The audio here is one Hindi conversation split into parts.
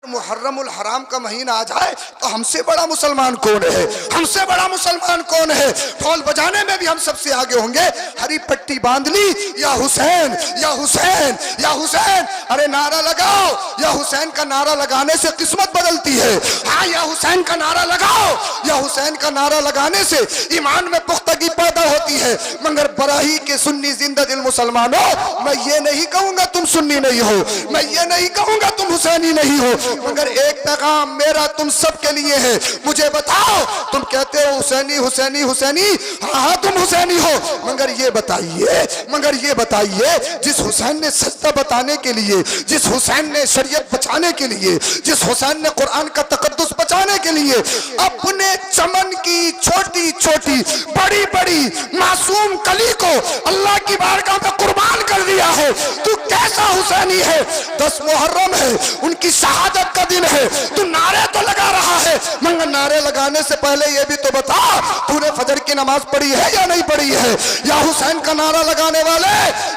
मुहर्रमुल हराम का महीना आ जाए तो हमसे बड़ा मुसलमान कौन है, हमसे बड़ा मुसलमान कौन है। ढोल बजाने में भी हम सबसे आगे होंगे। हरी पट्टी बांध ली, या हुसैन या हुसैन या हुसैन। अरे नारा लगाओ, या हुसैन का नारा लगाने से किस्मत बदलती है। हाँ, या हुसैन का नारा लगाओ, या हुसैन का नारा लगाने से ईमान में पुख्तगी पैदा होती है। मगर बराही के सुन्नी जिंदा दिल मुसलमानों, मैं ये नहीं कहूंगा तुम सुन्नी नहीं हो, मैं ये नहीं कहूंगा तुम हुसैनी नहीं हो, मगर एक पैगाम मेरा तुम सब के लिए है। मुझे बताओ, तुम कहते हो हुसैनी हुसैनी हुसैनी, हाँ हाँ तुम हुसैनी हो, मगर ये बताइए जिस हुसैन ने सजदा बताने के लिए, जिस हुसैन ने शरीयत बचाने के लिए, जिस हुसैन ने कुरान का तकद्दुस बचाने के लिए अपने चमन की छोटी छोटी बड़ी बड़ी मासूम कली को अल्लाह की बारगाह में कुर्बान कर दिया है, तू कैसा हुसैनी है। 10 मुहर्रम है, उनकी शहादत का दिन है, तू नारे तो लगा रहा है, मगर नारे लगाने से पहले ये भी तो बता तूने फजर की नमाज पढ़ी है या नहीं पढ़ी है। या हुसैन का नारा लगाने वाले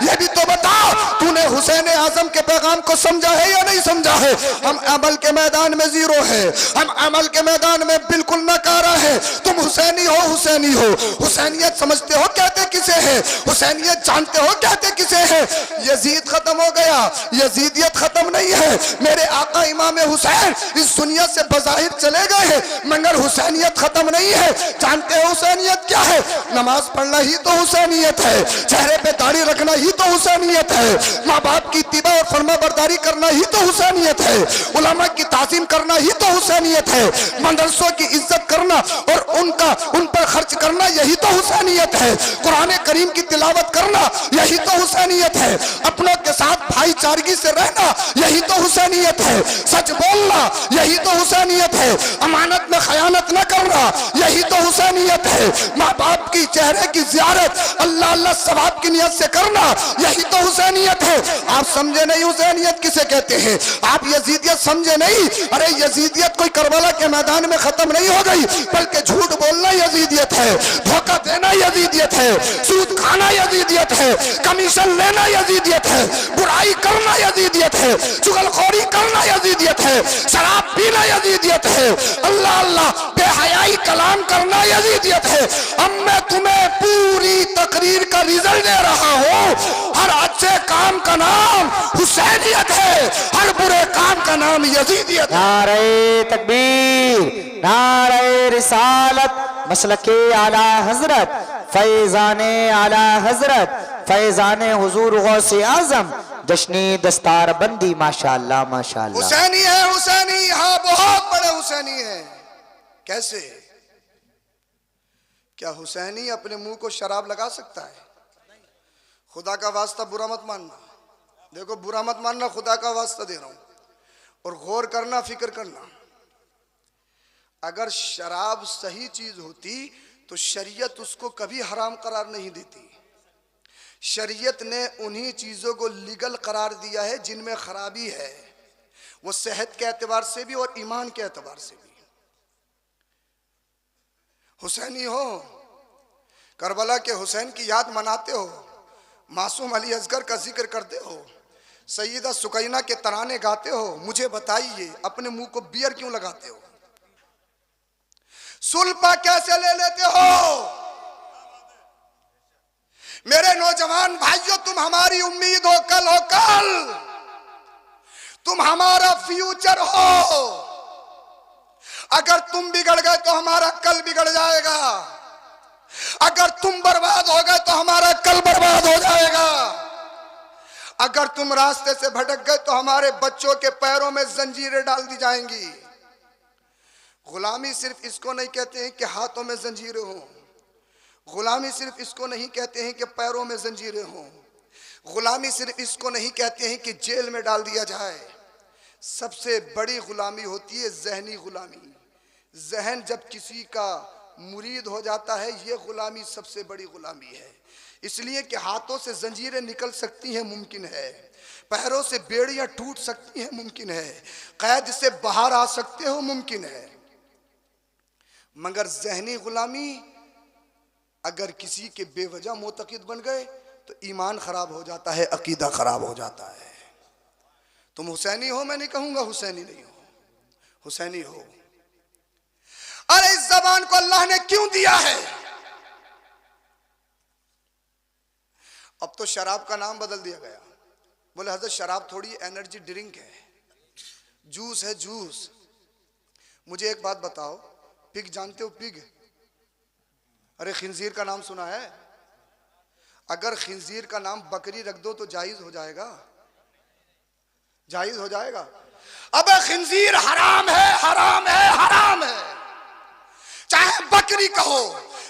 ये भी तो बता तूने हुसैन आजम के पैगाम को समझा है या नहीं समझा है। हम अमल के मैदान में जीरो है, हम अमल के मैदान में बिल्कुल नकारा है। तुम हुसैनी हो, हुसैनी हो, हुसैनियत समझते हो कहते किसे है, हुसैनियत जानते हो कहते किसे है। यजीद खत्म हो गया, यजीदियत खत्म नहीं है। मेरे आका इमाम हुसैन इस दुनिया से बज़ाहिर चले गए हैं, मगर हुसैनियत खत्म नहीं है। जानते हो हुसैनियत क्या है? नमाज पढ़ना ही तो हुसैनियत है, चेहरे पे दाढ़ी रखना ही तो हुसैनियत है, माँ बाप की इत्तिबा और फरमाबरदारी करना ही तो हुसैनियत है, उलमा की ताज़ीम करना ही तो हुसैनियत है, मदरसों की इज्जत करना और उन पर खर्च करना यही तो हुसैनियत है, कुरान करीम की तिलावत करना यही तो हुसैनियत है, अपनों के साथ भाईचारगी से रहना यही तो हुसैनियत है, सच बोलना यही तो हुसैनियत है, अमानत में खयानत न करना यही तो हुसैनियत है, माँ बाप की चेहरे की ज़ियारत अल्लाह अल्लाह सवाब की नियत से करना यही तो हुसैनियत है। आप समझे नहीं हुसैनियत किसे कहते हैं, आप यजीदियत समझे नहीं। अरे यजीदियत कोई करबला के मैदान में खत्म नहीं हो गई, बल्कि झूठ बोलना यजीदियत है, धोखा देना यजीदियत है, सूद खाना यजीदियत है, कमीशन लेना यजीदियत है, बुराई करना यजीदियत है, चुगलखोरी करना यजीदियत है, शराब पीना यजीदियत है, अल्लाह अल्लाह बेहयाई कलाम करना यजीदियत है। अब मैं तुम्हें पूरी तकरीर का रिजल्ट दे रहा हूँ। हर अच्छे काम का नाम हुसैनियत है, हर बुरे काम का नाम यजीदियत है। नारे तकबीर, नारे रिसालत, मसलके आला हजरत, फैजाने आला हजरत, फैजाने हुजूर गौसे आजम, जश्नी दस्तार बंदी, माशाअल्लाह माशाअल्लाह। हुसैनी है, हुसैनी, हाँ बहुत बड़े हुसैनी है। कैसे? क्या हुसैनी अपने मुंह को शराब लगा सकता है? खुदा का वास्ता बुरा मत मानना, देखो बुरा मत मानना, खुदा का वास्ता दे रहा हूं, और गौर करना, फिक्र करना। अगर शराब सही चीज होती तो शरीयत उसको कभी हराम करार नहीं देती। शरीयत ने उन्हीं चीजों को लीगल करार दिया है जिनमें खराबी है, वो सेहत के एतबार से भी और ईमान के एतबार से भी। हुसैनी हो, करबला के हुसैन की याद मनाते हो, मासूम अली असगर का जिक्र करते हो, सईदा सुकैना के तराने गाते हो, मुझे बताइए अपने मुंह को बियर क्यों लगाते हो? सुल्फा कैसे ले लेते हो? मेरे नौजवान भाइयों, तुम हमारी उम्मीद हो, कल हो कल, तुम हमारा फ्यूचर हो। अगर तुम बिगड़ गए तो हमारा कल बिगड़ जाएगा, अगर तुम बर्बाद हो गए तो हमारा कल बर्बाद हो जाएगा, अगर तुम रास्ते से भटक गए तो हमारे बच्चों के पैरों में जंजीरें डाल दी जाएंगी। गुलामी सिर्फ इसको नहीं कहते हैं कि हाथों में जंजीरें हों, गुलामी सिर्फ इसको नहीं कहते हैं कि पैरों में जंजीरें हों, गुलामी सिर्फ इसको नहीं कहते हैं कि जेल में डाल दिया जाए। सबसे बड़ी गुलामी होती है जहनी गुलामी। जहन जब किसी का मुरीद हो जाता है, ये गुलामी सबसे बड़ी गुलामी है। इसलिए कि हाथों से जंजीरें निकल सकती हैं, मुमकिन है, पैरों से बेड़ियां टूट सकती हैं, मुमकिन है, कैद से बाहर आ सकते हो, मुमकिन है, मगर जहनी गुलामी अगर किसी के बेवजह मोतकिद बन गए तो ईमान खराब हो जाता है, अकीदा खराब हो जाता है। तुम हुसैनी हो, मैं नहीं कहूंगा हुसैनी नहीं हो, हुसैनी हो। अरे इस जबान को अल्लाह ने क्यों दिया है? अब तो शराब का नाम बदल दिया गया। बोले हजरत शराब थोड़ी एनर्जी ड्रिंक है, जूस है जूस। मुझे एक बात बताओ, पिग जानते हो पिग? अरे खिंजीर का नाम सुना है? अगर खिंजीर का नाम बकरी रख दो तो जायज हो जाएगा? जायज हो जाएगा? अबे खिंजीर हराम है, हराम है, हराम है। चाहे बकरी कहो,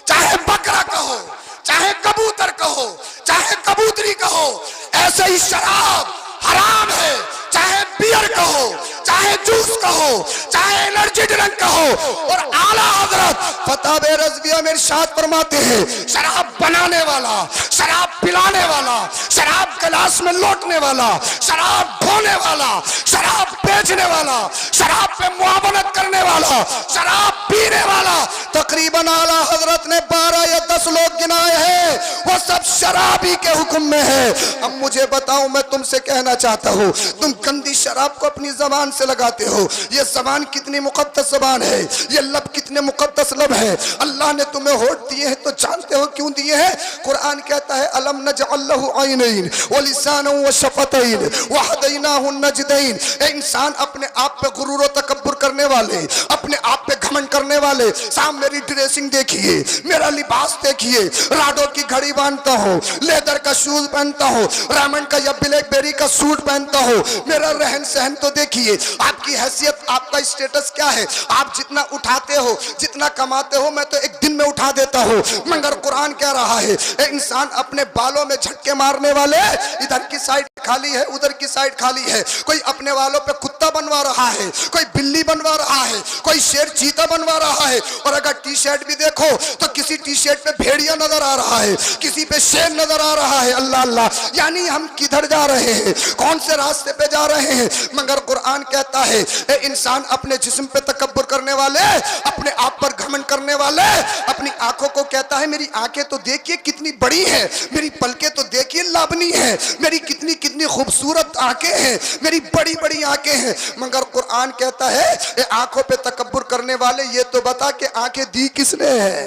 चाहे बकरा कहो, चाहे कबूतर कहो, चाहे कबूतरी कहो, ऐसे ही शराब हराम है। चाहे बियर कहो, चाहे जूस कहो, चाहे एनर्जी ड्रिंक कहो। और आला हजरत फताह रज़विया में इरशाद फरमाते हैं, शराब बनाने वाला, शराब पिलाने वाला, शराब गिलास में लौटने वाला, शराब ढोने वाला, शराब बेचने वाला, शराब पे मुआवनत करने वाला, शराब पीने वाला, तकरीबन आला हजरत ने 12 या 10 लोग गिनाए हैं, वो सब शराबी के हुक्म में है। अब मुझे बताओ, मैं तुमसे कहना चाहता हूँ, तुम गंदी शराब को अपनी जबान से लगाते हो। ये जबान कितनी मुकद्दस जबान है, ये लब कितने मुकद्दस लब है। अल्लाह ने तुम्हें होठ दिए हैं तो जानते हो क्यों दिए हैं? कुरान कहता है अलम नजअल लहू ऐनैन व लिसानन व शफतैन व हदैनाहु नजदैन। इंसान अपने आप पे गुरूर और तकब्बुर करने वाले, अपने आप पे घमंड करने वाले, साहब मेरी ड्रेसिंग देखिए, मेरा लिबास देखिए, राडो की घड़ी बांधता हूँ, लेदर का शूज पहनता हूँ, रामन का या ब्लैकबेरी का सूट पहनता हूँ, मेरा रहन सहन तो देखिए। आपकी हैसियत, आपका स्टेटस क्या है? आप जितना उठाते हो, जितना कमाते हो, मैं तो एक दिन में उठा देता हूँ। मगर कुरान कह रहा है इंसान अपने बालों में झटके मारने वाले, इधर की साइड खाली है, उधर की साइड खाली है। कोई अपने वालों पे कुत्ता बनवा रहा है, कोई बिल्ली बनवा रहा है, कोई शेर चीता बनवा रहा है। और अगर टी शर्ट भी देखो तो किसी टी शर्ट पे भेड़िया नजर आ रहा है, किसी पे शेर नजर आ रहा है। अल्लाह अल्लाह, यानी हम किधर जा रहे हैं, कौन से रास्ते पे जा रहे हैं? मगर कुरान कहता है इंसान अपने जिस्म पे तकब्बुर करने वाले, अपने आप पर घमंड करने वाले, अपनी आंखों को कहता है मेरी आंखें तो देखिए कितनी बड़ी हैं, मेरी पलकें तो देखिए लावनी है, मेरी कितनी कितनी खूबसूरत आंखें हैं, मेरी बड़ी बड़ी आंखें हैं। मगर कुरान कहता है ये आंखों पे तकब्बुर करने वाले, ये तो बता के आंखें दी किसने है?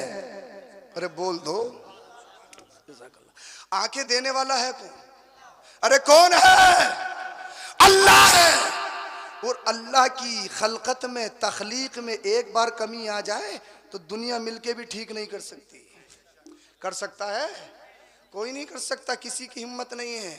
अरे बोल दो, आंखें देने वाला है कौन? अरे कौन है? अल्लाह है। और अल्लाह की खलकत में, तखलीक में एक बार कमी आ जाए तो दुनिया मिलके भी ठीक नहीं कर सकती। कर सकता है? कोई नहीं कर सकता, किसी की हिम्मत नहीं है।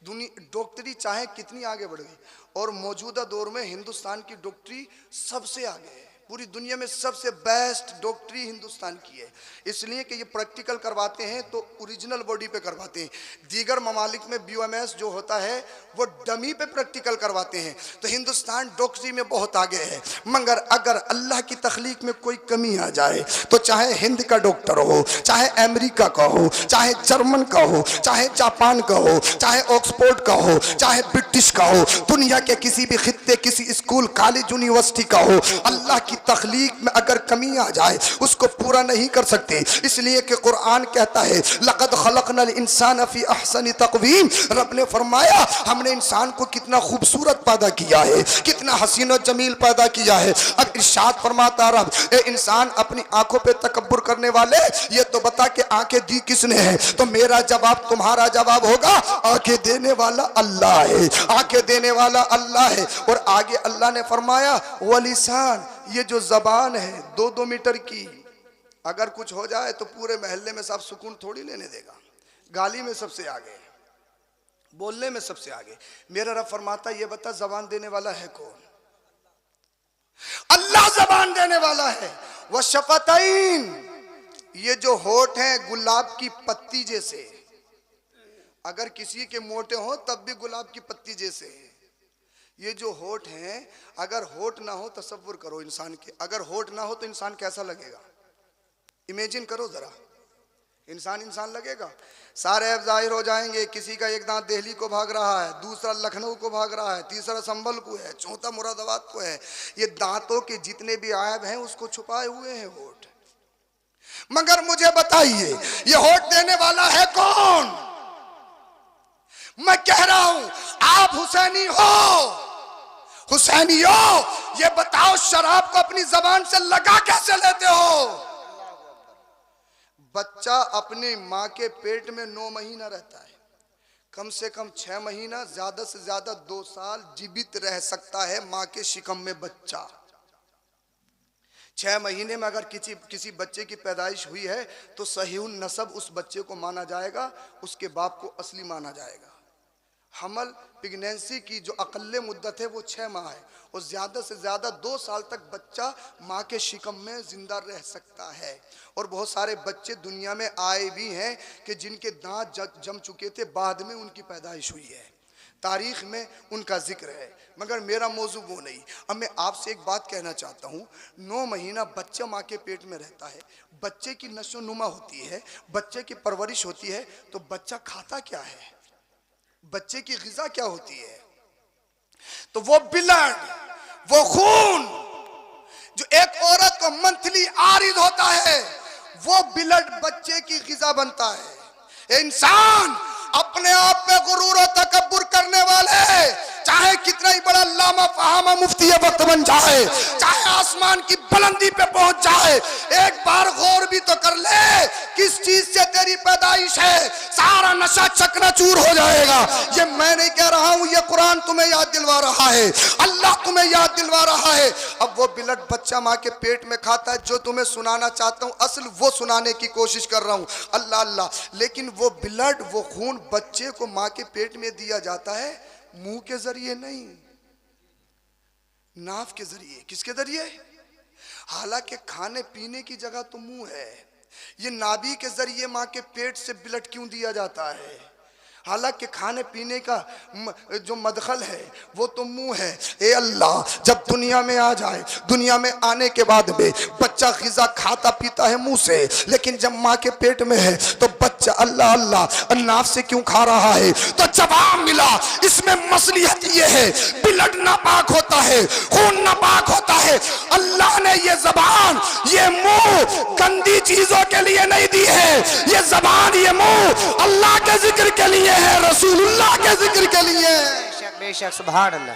दुनिया डॉक्टरी चाहे कितनी आगे बढ़ गई, और मौजूदा दौर में हिंदुस्तान की डॉक्टरी सबसे आगे है। पूरी दुनिया में सबसे बेस्ट डॉक्टरी हिंदुस्तान की है, इसलिए कि ये प्रैक्टिकल करवाते हैं तो ओरिजिनल बॉडी पे करवाते हैं। दीगर ममालिक में बीओएमएस जो होता है वो डमी पे प्रैक्टिकल करवाते हैं। तो हिंदुस्तान डॉक्टरी में बहुत आगे है। मगर अगर अल्लाह की तख्लीक में कोई कमी आ जाए तो चाहे हिंद का डॉक्टर हो, चाहे अमेरिका का हो, चाहे जर्मन का हो, चाहे जापान का हो, चाहे ऑक्सफोर्ड का हो, चाहे ब्रिटिश का हो, दुनिया के किसी भी खित्ते, किसी स्कूल, कॉलेज, यूनिवर्सिटी का हो, अल्लाह की तख्लीक में अगर कमी आ जाए उसको पूरा नहीं कर सकते। इसलिए कि कुरान कहता है लक़द खलक़नल इंसान फी अहसनि तक़वीम। रब ने फरमाया हमने इंसान को कितना खूबसूरत पैदा किया है, कितना हसीन और जमील पैदा किया है। अब इरशाद फरमाता रब, ए इंसान अपनी आंखों पे तकब्बुर करने वाले, ये तो बता के आंखें दी किसने है? तो मेरा जवाब, तुम्हारा जवाब होगा आंखें देने वाला अल्लाह है, आंखें देने वाला अल्लाह है। और आगे अल्लाह ने फरमाया वलिसान, ये जो जबान है 2-2 मीटर की, अगर कुछ हो जाए तो पूरे महल्ले में सब सुकून थोड़ी लेने देगा। गाली में सबसे आगे, बोलने में सबसे आगे। मेरा रब फरमाता ये बता जबान देने वाला है कौन? अल्लाह जबान देने वाला है। वह शफतैन, ये जो होठ हैं गुलाब की पत्ती जैसे, अगर किसी के मोटे हो तब भी गुलाब की पत्ती जैसे। ये जो होठ हैं, अगर होठ ना हो, तसव्वुर करो इंसान के, अगर होठ ना हो तो इंसान कैसा लगेगा? इमेजिन करो जरा, इंसान लगेगा। सारे ऐब जाहिर हो जाएंगे। किसी का एक दांत दिल्ली को भाग रहा है, दूसरा लखनऊ को भाग रहा है, तीसरा संभल को है, चौथा मुरादाबाद को है। ये दांतों के जितने भी ऐब हैं उसको छुपाए हुए हैं होठ। मगर मुझे बताइए ये होठ देने वाला है कौन? मैं कह रहा हूं आप हुसैनी हो, हुसैनियों, ये बताओ शराब को अपनी जबान से लगा कैसे लेते हो? बच्चा अपनी माँ के पेट में 9 महीना रहता है, कम से कम 6 महीना, ज्यादा से ज्यादा 2 साल जीवित रह सकता है माँ के शिकम में बच्चा। 6 महीने में अगर किसी बच्चे की पैदाइश हुई है तो सहीहुन नसब उस बच्चे को माना जाएगा, उसके बाप को असली माना जाएगा। हमल प्रेगनेंसी की जो अकल्ले मुद्दत है वो 6 माह है, और ज़्यादा से ज़्यादा 2 साल तक बच्चा माँ के शिकम में ज़िंदा रह सकता है। और बहुत सारे बच्चे दुनिया में आए भी हैं कि जिनके दांत जम चुके थे, बाद में उनकी पैदाइश हुई है, तारीख में उनका जिक्र है, मगर मेरा मौजू वो नहीं। अब मैं आपसे एक बात कहना चाहता हूँ, 9 महीना बच्चा माँ के पेट में रहता है, बच्चे की नशो नुमा होती है, बच्चे की परवरिश होती है, तो बच्चा खाता क्या है, बच्चे की ग़िज़ा क्या होती है? तो वो ब्लड, वो खून जो एक औरत को मंथली आरिद होता है, वो ब्लड बच्चे की ग़िज़ा बनता है। इंसान अपने आप पे गुरूर और तकब्बुर करने वाले, चाहे कितना ही बड़ा लामा फहामा मुफ्ती वक्त बन जाए, चाहे आसमान की बुलंदी पे पहुंच जाए, एक बार गौर भी तो कर ले किस चीज से तेरी पैदाइश है, सारा नशा चकनाचूर हो जाएगा। ये मैं नहीं कह रहा हूं, ये कुरान तुम्हें याद दिलवा रहा है, अल्लाह तुम्हें याद दिलवा रहा है। अब वो ब्लड बच्चा माँ के पेट में खाता है, जो तुम्हें सुनाना चाहता हूं असल वो सुनाने की कोशिश कर रहा हूं, अल्लाह अल्लाह। लेकिन वो ब्लड, वो खून बच्चे को माँ के पेट में दिया जाता है मुंह के जरिए नहीं, नाफ के जरिए। किसके जरिए? हालांकि खाने पीने की जगह तो मुंह है, ये नाभि के जरिए माँ के पेट से ब्लड क्यों दिया जाता है? हालांकि खाने पीने का जो मदखल है वो तो मुंह है। ए अल्लाह, जब दुनिया में आ जाए, दुनिया में आने के बाद में बच्चा ग़िज़ा खाता पीता है मुंह से, लेकिन जब माँ के पेट में है तो बच्चा अल्लाह अल्लाह नाफ से क्यों खा रहा है? तो जवाब मिला, इसमें मसलियत ये है, ब्लड नापाक होता है, खून नापाक होता है। अल्लाह ने ये जबान, ये मुंह गंदी चीजों के लिए नहीं दी है, ये जबान, ये मुंह अल्लाह के जिक्र के लिए है, रसूलुल्लाह के जिक्र के लिए। बेशक बेशक, सुभान अल्लाह।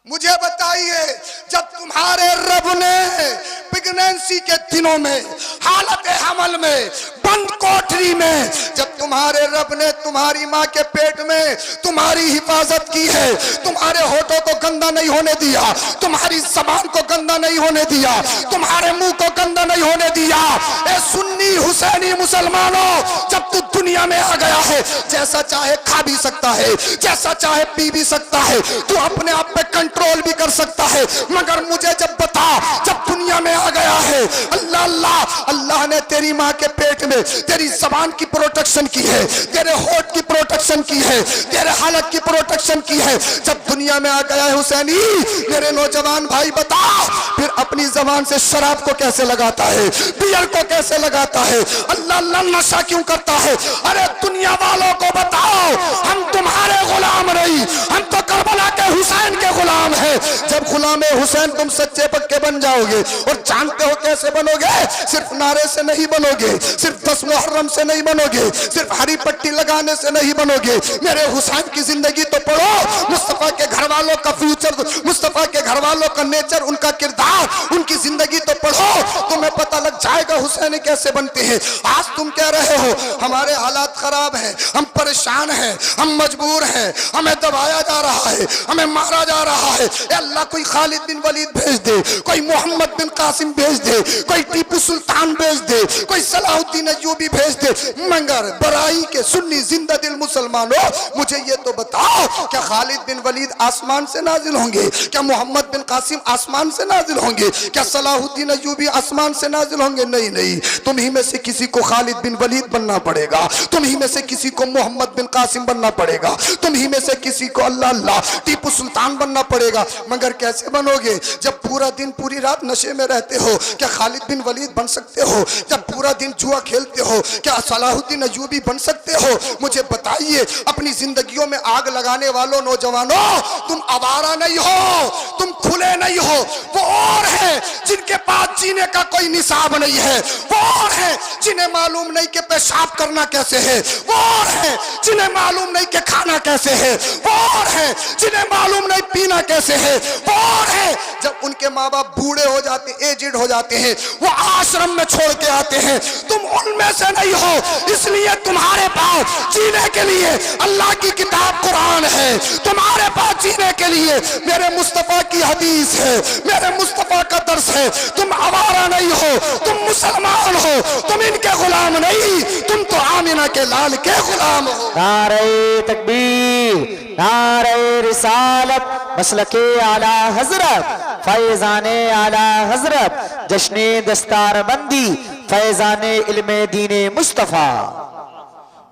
मुझे बताइए, जब तुम्हारे रब ने प्रेगनेंसी के दिनों में, हालत हमल में, बंद कोठरी में, जब तुम्हारे रब ने तुम्हारी माँ के पेट में तुम्हारी हिफाजत की है, तुम्हारे होठों को गंदा नहीं होने दिया, तुम्हारी जबान को गंदा नहीं होने दिया, तुम्हारे मुंह को गंदा नहीं होने दिया, ए सुन्नी हुसैनी मुसलमानों, जब तू दुनिया में आ गया है, जैसा चाहे खा भी सकता है, जैसा चाहे पी भी सकता है, तू अपने आप पे कंट्रोल भी कर सकता है, मगर मुझे जब बता, जब दुनिया में आ गया है, अल्लाह अल्लाह, अल्लाह ने तेरी माँ के पेट में तेरी जबान की प्रोटेक्शन की है, तेरे होठ की प्रोटेक्शन की है, तेरे हालत की प्रोटेक्शन की है। जब दुनिया में आ गया है हुसैनी, मेरे नौजवान भाई बता, फिर अपनी जबान से शराब को कैसे लगाता है, बियर को कैसे लगाता है, अल्लाह अल्लाह नशा क्यों करता है? अरे दुनिया वालों को बताओ, हम तुम्हारे गुलाम नहीं, हम तो करबला के हुसैन के गुलाम है। जब गुलाम हुसैन तुम सच्चे पक्के बन जाओगे, और जानते हो कैसे बनोगे, सिर्फ नारे से नहीं बनोगे, सिर्फ 10 मुहर्रम से नहीं बनोगे, सिर्फ हरी पट्टी लगाने से नहीं बनोगे। मेरे हुसैन की जिंदगी तो पढ़ो, मुस्तफा के घर वालों का फ्यूचर, मुस्तफा के घर वालों का नेचर, उनका किरदार, उनकी जिंदगी तो पढ़ो, तुम्हें पता लग जाएगा हुसैन कैसे बनते हैं। आज तुम कह रहे हो हमारे हालात खराब हैं, हम परेशान हैं, हम मजबूर हैं, हमें दबाया जा रहा है, हमें मारा जा रहा है। अल्लाह कोई खालिद बिन वलीद भेज दे, कोई मोहम्मद बिन कासिम भेज दे, कोई टीपू सुल्तान भेज दे, कोई सलाहुद्दीन अय्यूबी भेज दे, मगर बराई के सुन्नी जिंदा दिल मुसलमानों, मुझे ये तो बताओ, क्या खालिद बिन वलीद आसमान से नाजिल होंगे? क्या मोहम्मद बिन कासिम आसमान से नाजिल होंगे? क्या सलाहुद्दीन अय्यूबी आसमान से नाजिल होंगे? नहीं नहीं, तुम ही में से किसी को खालिद बिन वलीद बनना पड़ेगा, तुम ही में से किसी को मोहम्मद बिन कासिम बनना पड़ेगा, तुम ही में से किसी को अल्लाह अल्लाह टीपू सुल्तान बनना पड़ेगा। मगर कैसे बनोगे जब पूरा दिन पूरी रात नशे में रहते हो? क्या खालिद बिन वलीद बन सकते हो? जब पूरा दिन जुआ खेलते हो क्या सलाहुद्दीन अयूबी बन सकते हो? मुझे बताइए, अपनी जिंदगियों में आग लगाने वालों नौजवानों, तुम आवारा नहीं हो, तुम खुले नहीं हो। वो और है जिनके पास जीने का कोई निसाब नहीं है, वो और है जिन्हें मालूम नहीं कि पेशाब करना कैसे है, वो और है जिन्हें मालूम नहीं कि खाना कैसे है, वो और है जिन्हें मालूम नहीं पीना कैसे है, वो और है जब उनके माँ बाप बूढ़े हो जाते, एजिड हो जाते हैं, वो आश्रम में छोड़ के आते हैं। तुम उनमें से नहीं हो, इसलिए तुम्हारे पास जीने के लिए अल्लाह की किताब कुरान है, तुम्हारे पास जीने के लिए मेरे मुस्तफा की हदीस है, मेरे मुस्तफा का दर्स है। तुम आवारा नहीं हो, तुम मुसलमान हो, तुम इनके गुलाम नहीं, तुम तो आमिना के लाल के गुलाम हो। नारे तकबीर, नारे रिसालत, मसलके आला हजरत, फैजाने आला हजरत, जश्ने दस्तार बंदी, फैजाने इल्मे दीने मुस्तफा।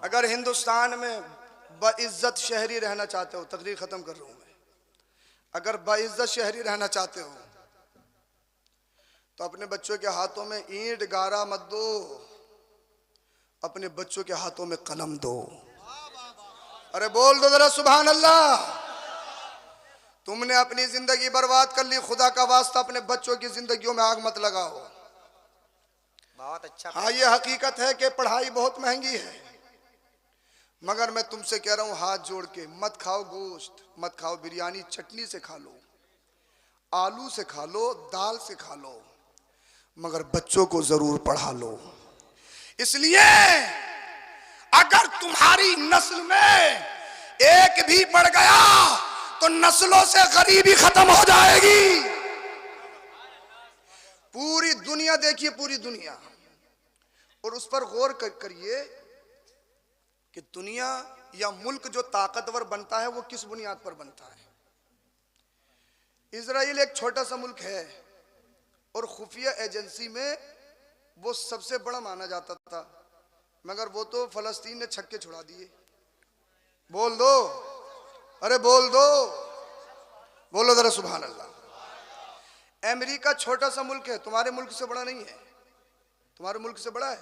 अगर हिंदुस्तान में बाइज्जत शहरी रहना चाहते हो, तकरीर खत्म कर रहा हूं मैं, अगर बाइज्जत शहरी रहना चाहते हो तो अपने बच्चों के हाथों में ईंट गारा मत दो, अपने बच्चों के हाथों में कलम दो। अरे बोल दो जरा सुभान अल्लाह। तुमने अपनी जिंदगी बर्बाद कर ली, खुदा का वास्ता अपने बच्चों की जिंदगियों में आग मत लगाओ। बहुत अच्छा। हाँ, ये हकीकत है कि पढ़ाई बहुत महंगी है, मगर मैं तुमसे कह रहा हूं हाथ जोड़ के, मत खाओ गोश्त, मत खाओ बिरयानी, चटनी से खा लो, आलू से खा लो, दाल से खा लो, मगर बच्चों को जरूर पढ़ा लो। इसलिए अगर तुम्हारी नस्ल में एक भी पढ़ गया तो नस्लों से गरीबी खत्म हो जाएगी। पूरी दुनिया देखिए, पूरी दुनिया, और उस पर गौर करिए कि दुनिया या मुल्क जो ताकतवर बनता है वो किस बुनियाद पर बनता है। इजराइल एक छोटा सा मुल्क है और खुफिया एजेंसी में वो सबसे बड़ा माना जाता था, मगर वो तो फलस्तीन ने छक्के छुड़ा दिए। बोल दो, अरे बोल दो, बोलो जरा सुभान अल्लाह। अमेरिका छोटा सा मुल्क है, तुम्हारे मुल्क से बड़ा नहीं है, तुम्हारे मुल्क से बड़ा है,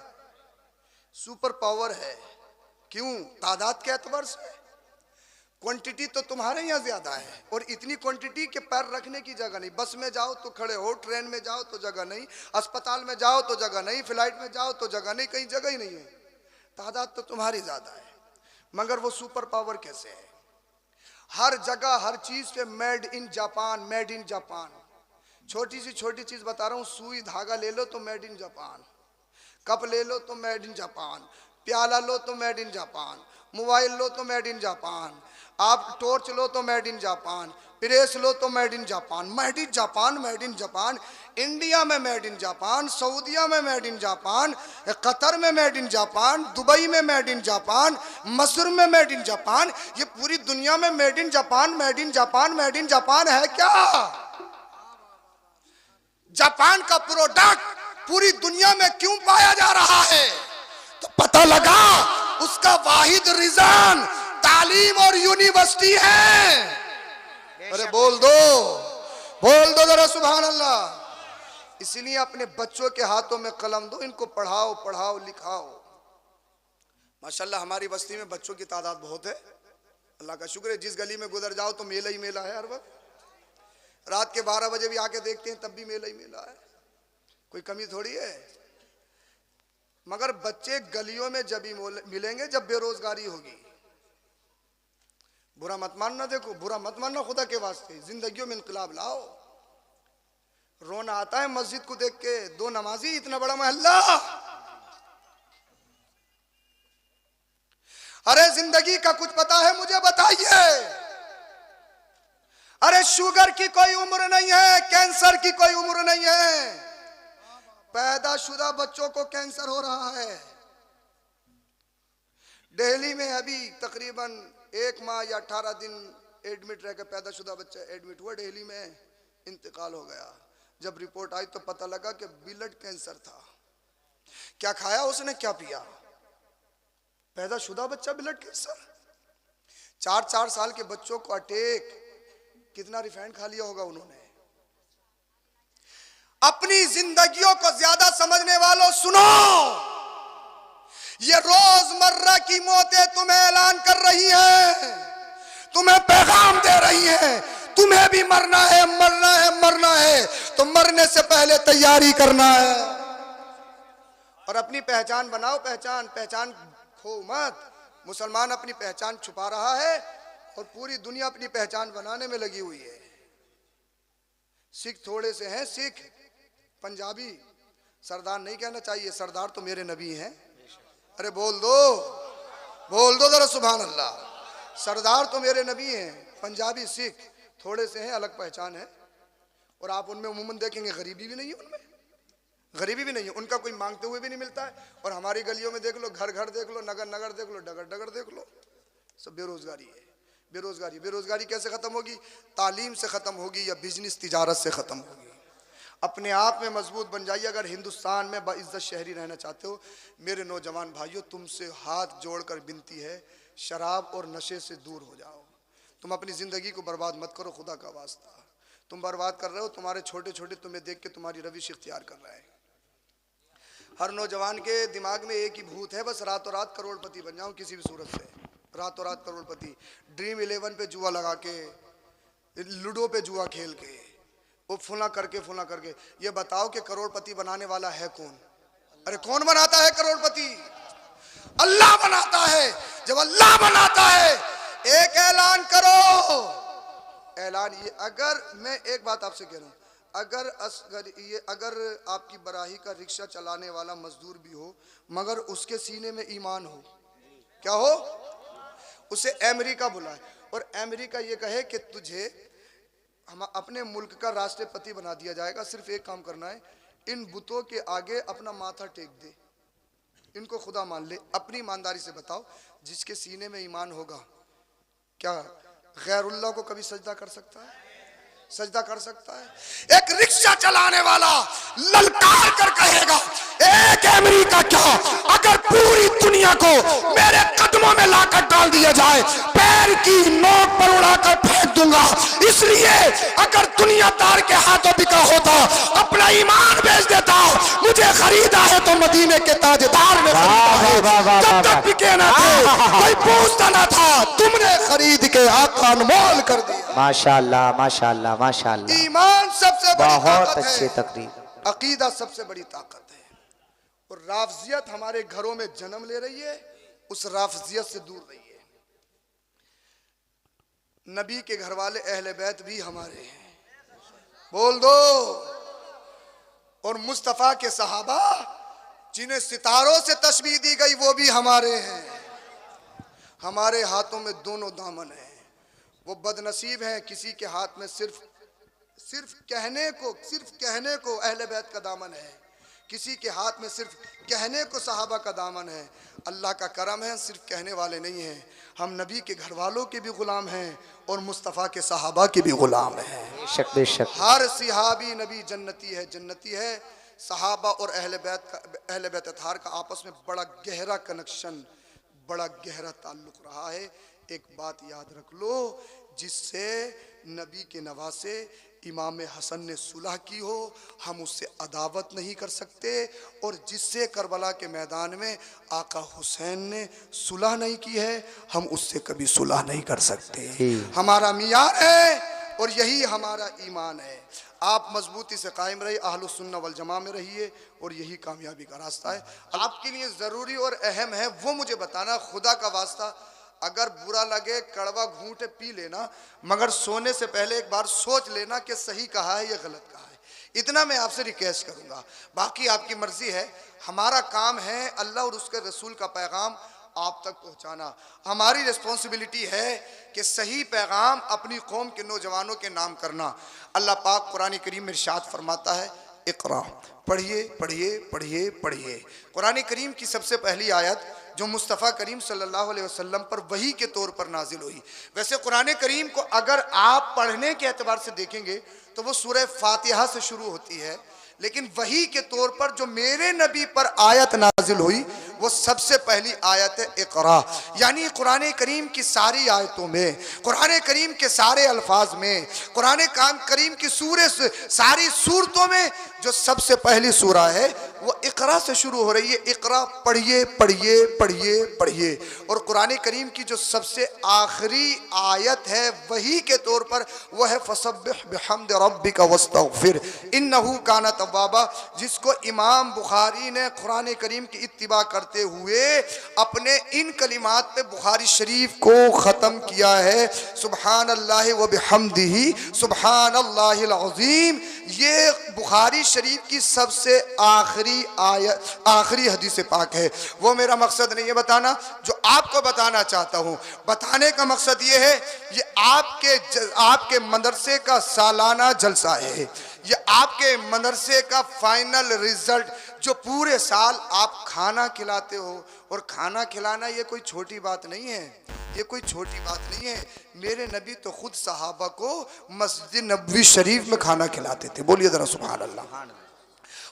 सुपर पावर है। क्यों? तादाद के एतबार से। क्वांटिटी तो तुम्हारे यहाँ ज्यादा है, और इतनी क्वांटिटी के पैर रखने की जगह नहीं। बस में जाओ तो खड़े हो, ट्रेन में जाओ तो जगह नहीं, अस्पताल में जाओ तो जगह नहीं, फ्लाइट में जाओ तो जगह नहीं, कहीं जगह ही नहीं है। तादाद तो तुम्हारी ज्यादा है, मगर वो सुपर पावर कैसे है? हर जगह हर चीज पे made in Japan, made in Japan. छोटी सी छोटी चीज बता रहा हूँ, सुई धागा ले लो तो मेड इन जापान, कप ले लो तो मेड इन जापान, प्याला लो तो मेड इन जापान, मोबाइल लो तो मेड इन जापान, आप टॉर्च लो तो मेड इन जापान, प्रेस लो तो made in Japan, made in Japan, made in Japan. India में मेड इन जापान, सऊदिया में मेड इन जापान, कतर में मेड इन जापान, दुबई में मेड इन जापान, मसूर में मेड इन जापान। ये पूरी दुनिया में made in Japan, made in Japan, made in Japan है क्या? जापान का प्रोडक्ट पूरी दुनिया में क्यों पाया जा रहा है? तो पता लगा उसका वाहिद रीजन तालीम और यूनिवर्सिटी है। अरे बोल दो जरा सुभान अल्लाह। इसीलिए अपने बच्चों के हाथों में कलम दो, इनको पढ़ाओ, पढ़ाओ, लिखाओ। माशाल्लाह हमारी बस्ती में बच्चों की तादाद बहुत है, अल्लाह का शुक्र है। जिस गली में गुजर जाओ तो मेला ही मेला है हर वक्त। रात के 12 बजे भी आके देखते हैं तब भी मेला ही मेला है, कोई कमी थोड़ी है। मगर बच्चे गलियों में जब ही मिलेंगे जब बेरोजगारी होगी। बुरा मत मानना, देखो बुरा मत मानना, खुदा के वास्ते जिंदगियों में इनकलाब लाओ। रोना आता है मस्जिद को देख के, दो नमाजी इतना बड़ा मोहल्ला। अरे जिंदगी का कुछ पता है मुझे बताइए। अरे शुगर की कोई उम्र नहीं है, कैंसर की कोई उम्र नहीं है। पैदाशुदा बच्चों को कैंसर हो रहा है। दिल्ली में अभी तकरीबन 1 माह या 18 दिन एडमिट रह के पैदाशुदा बच्चा एडमिट हुआ, दिल्ली में इंतकाल हो गया। जब रिपोर्ट आई तो पता लगा कि ब्लड कैंसर था। क्या खाया उसने, क्या पिया? पैदाशुदा बच्चा ब्लड कैंसर। 4-4 साल के बच्चों को अटैक, कितना रिफाइंड खा लिया होगा उन्होंने। अपनी जिंदगियों को ज्यादा समझने वालों सुनो, ये रोजमर्रा की मौतें तुम्हें ऐलान कर रही हैं, तुम्हें पैगाम दे रही हैं। तुम्हें भी मरना है, मरना है, मरना है, तो मरने से पहले तैयारी करना है। और अपनी पहचान बनाओ, पहचान खो मत। मुसलमान अपनी पहचान छुपा रहा है और पूरी दुनिया अपनी पहचान बनाने में लगी हुई है। सिख थोड़े से हैं, सिख पंजाबी, सरदार नहीं कहना चाहिए, सरदार तो मेरे नबी हैं। अरे बोल दो जरा सुभान अल्लाह। सरदार तो मेरे नबी हैं, पंजाबी सिख थोड़े से हैं, अलग पहचान है। और आप उनमें उम्मूमन देखेंगे गरीबी भी नहीं है, उनमें गरीबी भी नहीं है, उनका कोई मांगते हुए भी नहीं मिलता है। और हमारी गलियों में देख लो, घर घर देख लो, नगर नगर देख लो, डगर डगर देख लो, सब बेरोजगारी है। बेरोजगारी कैसे खत्म होगी? तालीम से खत्म होगी या बिजनेस तिजारत से खत्म होगी। अपने आप में मजबूत बन जाइए। अगर हिंदुस्तान में बाइज्जत शहरी रहना चाहते हो, मेरे नौजवान भाइयों, तुमसे हाथ जोड़कर विनती है, शराब और नशे से दूर हो जाओ। तुम अपनी जिंदगी को बर्बाद मत करो, खुदा का वास्ता। तुम बर्बाद कर रहे हो, तुम्हारे छोटे छोटे तुम्हें देख के तुम्हारी रविश इख्तियार कर रहा है। हर नौजवान के दिमाग में एक ही भूत है, बस रातों रात करोड़पति बन जाऊं किसी भी सूरत से। रातों रात करोड़पति, ड्रीम 11 पे जुआ लगा के, लूडो पे जुआ खेल के, वो फुला करके। ये बताओ कि करोड़पति बनाने वाला है कौन? अरे कौन बनाता है करोड़पति? अल्लाह बनाता है। जब अल्लाह बनाता है, एक ऐलान करो, ऐलान ये, अगर मैं एक बात आपसे कह रहा हूं, अगर आपकी बराही का रिक्शा चलाने वाला मजदूर भी हो, मगर उसके सीने में ईमान हो, क्या हो? उसे अमेरिका बुलाए और अमेरिका ये कहे कि तुझे हम अपने मुल्क का राष्ट्रपति बना दिया जाएगा, सिर्फ एक काम करना है, इन बुतों के आगे अपना माथा टेक दे, इनको खुदा मान ले। अपनी ईमानदारी से बताओ, जिसके सीने में ईमान होगा, क्या गैरुल्लाह को कभी सजदा कर सकता है? सजदा कर सकता है? एक रिक्शा चलाने वाला ललकार कर कहेगा, एक अमेरिका क्या, अगर पूरी दुनिया को मेरे कदमों में लाकर डाल दिया जाए, पैर की नोक पर उड़ाकर फेंक दूंगा। इसलिए अगर दुनियादार के हाथों बिका होता, अपना ईमान बेच देता। मुझे खरीदा है तो मदीने के ताजदार ने खरीदा है, जब तक बिके ना थे कोई पूछता ना था, तुमने खरीद के आका अनमोल कर दिया। माशाअल्लाह, माशाअल्लाह, माशाअल्लाह। ईमान सबसे बड़ी बहुत ताकत अच्छी है, तकरीर। अकीदा सबसे बड़ी ताकत है। और राफजियत हमारे घरों में जन्म ले रही है, उस राफजियत से दूर रहिए। नबी के घर वाले अहले बैत भी हमारे हैं, बोल दो। और मुस्तफा के सहाबा जिन्हें सितारों से तशबीह दी गई, वो भी हमारे हैं। हमारे हाथों में दोनों दामन हैं। वो बदनसीब हैं, किसी के हाथ में सिर्फ कहने को अहले बैत का दामन है, किसी के हाथ में सिर्फ कहने को सहाबा का दामन है। अल्लाह का करम है, सिर्फ कहने वाले नहीं हैं। हम नबी के घर वालों के भी गुलाम हैं और मुस्तफ़ा के सहाबा के भी गुलाम हैं। बेशक बेशक। हर सिहाबी नबी जन्नती है। सहाबा और अहले बैत अतहार का आपस में बड़ा गहरा कनेक्शन, बड़ा गहरा ताल्लुक रहा है। एक बात याद रख लो, जिससे नबी के नवासे इमाम हसन ने सुलह की हो, हम उससे अदावत नहीं कर सकते। और जिससे करबला के मैदान में आका हुसैन ने सुलह नहीं की है, हम उससे कभी सुलह नहीं कर सकते। हमारा मियार है और यही हमारा ईमान है। आप मजबूती से कायम रहिए, अहलुस सुन्ना वल जमा में रहिए, और यही कामयाबी का रास्ता है। आपके लिए ज़रूरी और अहम है वो मुझे बताना, खुदा का वास्ता। अगर बुरा लगे, कड़वा घूंटे पी लेना, मगर सोने से पहले एक बार सोच लेना कि सही कहा है या गलत कहा है। इतना मैं आपसे रिक्वेस्ट करूंगा, बाकी आपकी मर्जी है। हमारा काम है अल्लाह और उसके रसूल का पैगाम आप तक पहुंचाना। हमारी रिस्पॉन्सिबिलिटी है कि सही पैगाम अपनी कौम के नौजवानों के नाम करना। अल्लाह पाक कुरान करीम में इरशाद फरमाता है, इक़रा, पढ़िए पढ़िए पढ़िए पढ़िए। कुरान करीम की सबसे पहली आयत जो मुस्तफ़ा करीम सल्लल्लाहु अलैहि वसल्लम पर वही के तौर पर नाजिल हुई। वैसे कुरान करीम को अगर आप पढ़ने के एतबार से देखेंगे तो वो सूरह फातिहा से शुरू होती है, लेकिन वही के तौर पर जो मेरे नबी पर आयत नाजिल हुई वो सबसे पहली आयत है इक़रा। यानी कुरान करीम की सारी आयतों में, कुरान करीम के सारे अल्फाज में, कुरान करीम की सारी सूरतों में जो सबसे पहली सूरा है वो इक़रा से शुरू हो रही है। इक़रा, पढ़िए पढ़िए पढ़िए पढ़िए। और कुरान करीम की जो सबसे आखिरी आयत है वही के तौर पर वो है फसब्बिह बिहम्दि रब्बिका वस्तगफिर इन्नहु काना तव्वाबा, जिसको इमाम बुखारी ने कुरान करीम की इत्तिबा करते हुए अपने इन कलिमात पे बुखारी शरीफ को ख़त्म किया है। सुब्हानल्लाहि व बिहम्दिही सुब्हानल्लाहिल अज़ीम। ये बुखारी शरीफ की सबसे आखिरी आयत, आखिरी हदीस पाक है। वो मेरा मकसद नहीं है बताना, जो आपको बताना चाहता हूँ, बताने का मकसद ये है, ये आपके मदरसे का सालाना जलसा है, ये आपके मदरसे का फाइनल रिजल्ट, जो पूरे साल आप खाना खिलाते हो। और खाना खिलाना ये कोई छोटी बात नहीं है, ये कोई छोटी बात नहीं है। मेरे नबी तो खुद सहाबा को मस्जिद नबवी शरीफ में खाना खिलाते थे। बोलिए जरा सुभान अल्लाह।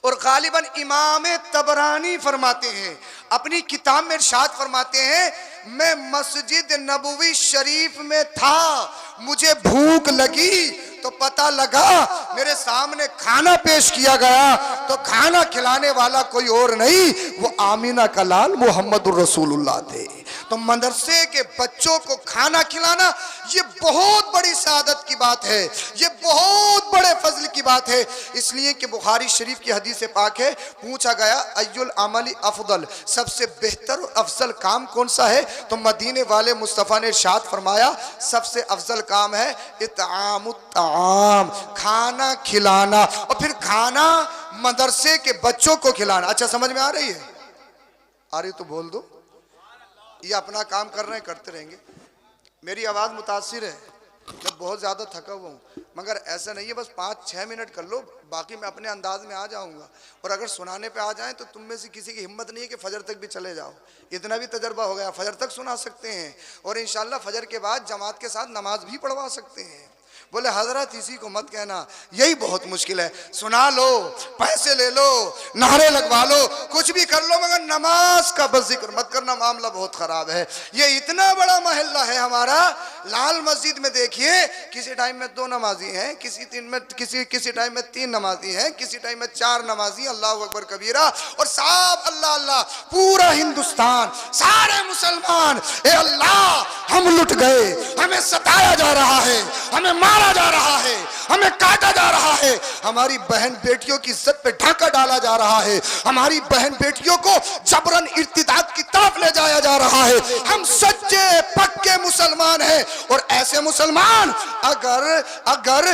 और गालिबन इमाम तबरानी फरमाते हैं, अपनी किताब में इरशाद फरमाते हैं, मैं मस्जिद नबवी शरीफ में था, मुझे भूख लगी तो पता लगा मेरे सामने खाना पेश किया गया, तो खाना खिलाने वाला कोई और नहीं, वो आमीना का लाल मुहम्मदुर रसूलुल्लाह थे। तो मदरसे के बच्चों को खाना खिलाना ये बहुत बड़ी सादत की बात है, ये बहुत बड़े फजल की बात है। इसलिए कि बुखारी शरीफ की हदीस पाक है, पूछा गया अय्युल अमली अफदल, सबसे बेहतर और अफजल काम कौन सा है? तो मदीने वाले मुस्तफ़ा ने इरशाद फरमाया, सबसे अफजल काम है इत्आमुत ताम, खाना खिलाना। और फिर खाना मदरसे के बच्चों को खिलाना। अच्छा समझ में आ रही है? आ रही तो बोल दो। ये अपना काम कर रहे हैं, करते रहेंगे। मेरी आवाज़ मुतासिर है, मैं बहुत ज़्यादा थका हुआ हूँ, मगर ऐसा नहीं है बस 5-6 मिनट कर लो, बाकी मैं अपने अंदाज में आ जाऊँगा। और अगर सुनाने पे आ जाएं तो तुम में से किसी की हिम्मत नहीं है कि फजर तक भी चले जाओ। इतना भी तजर्बा हो गया, फजर तक सुना सकते हैं और इंशाल्लाह फजर के बाद जमात के साथ नमाज भी पढ़वा सकते हैं। बोले हजरत इसी को मत कहना, यही बहुत मुश्किल है। सुना लो, पैसे ले लो, नारे लगवा लो, कुछ भी कर लो, मगर नमाज का बस जिक्र मत करना, मामला बहुत खराब है। ये इतना बड़ा मोहल्ला है हमारा, लाल मस्जिद में देखिए किसी टाइम में 2 नमाजी हैं, किसी टाइम में 3 नमाजी हैं, किसी टाइम में 4 नमाजी, अल्लाह अकबर कबीरा, और साहब अल्लाह अल्लाह, पूरा हिंदुस्तान, सारे मुसलमान, ए अल्लाह हम लुट गए, हमें सताया जा रहा है, हमें मारा जा रहा है, हमें काटा जा रहा है, हमारी बहन बेटियों की इज्जत पे ढाका डाला जा रहा है, हमारी बहन बेटियों को जबरन इर्तिदाद की तरफ ले जाया जा रहा है। हम सच्चे पक्के मुसलमान हैं और ऐसे मुसलमान अगर